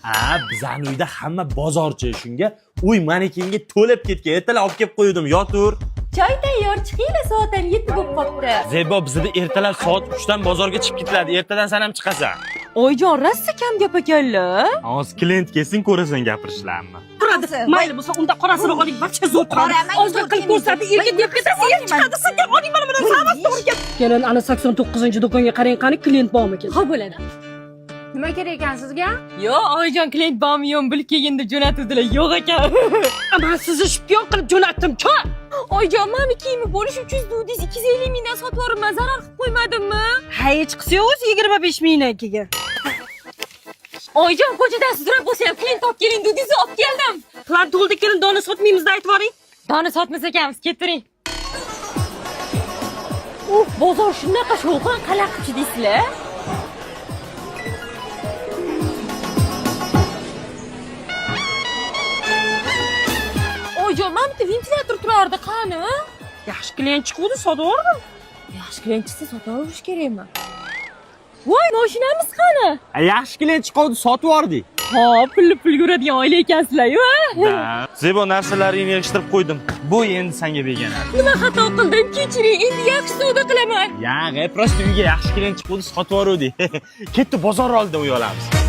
Ha, bizning uyda hamma bozorchi, shunga uy manekenga to'lib ketgan. Ertalar olib kelib qo'ydim, yotur. Choy tayyor, chiqinglar, soat ham 7 bo'lib qopti. Zebo, bizda ertalar soat 3 dan bozorga chiqib ketiladi. Ertadan sen ham chiqasan. Oyijon, rosa kam gap ekanlar. Hozir klient kelsin, ko'rasan gapirishlarni. Turadi. Mayli bo'lsa, unda qorasini oling, barcha zo'r qiladi. Ozroq qilib ko'rsatdi, erga deb ketasiz, yer chiqadi, sizga oling mana bilan savas to'g'ri ket. Kelin, ana 89-do'konga qarang, qani klient bormi ekan? Ha, bo'ladi. Nima kerak ekan sizga? Yo'q, oyijon, klient bormi, yo'q, bilib kelgin deb jo'natuvdilar. Yo'q ekan. Men sizni shpion qilib jo'natdim-ku. Oyijon, meni kiyimi bo'lish uchun dudingiz 250 mingdan sotib yuboribman, zarar qilib qo'ymadimmi? Hech qilsa o'zi 25 mingdan kelgan. Oyijon, ko'chadan sudrab bo'lsa ham klient olib keling, dudingizni olib keldim. Qilar to'ldi, kelin, dona sotmaymiz deb aytib yuboring. Dona sotmas ekanmiz, ketiring. Bozor shunaqa shovqin qalaqchi deysizlar. Oyijon, mana bitta ventilyator turardi, qani? Yaxshi klient chiqdi, sotib yubordim. Yaxshi klient chiqsa sotib olish kerakmi? Voy, mashinamiz qani? Yaxshi klient chiqdi, sotib yubordik. Ha, pul yuradigan oila ekansizlar-ku. Zebo, narsalaringni yig'ishtirib qo'ydim. Bu endi senga begona. Nima xato qildim? Kechiring, endi yaxshi savdo qilaman. Prosta uyga yaxshi klient chiqdi, sotib yubordik. Ketdi, bozor oldida uy olamiz.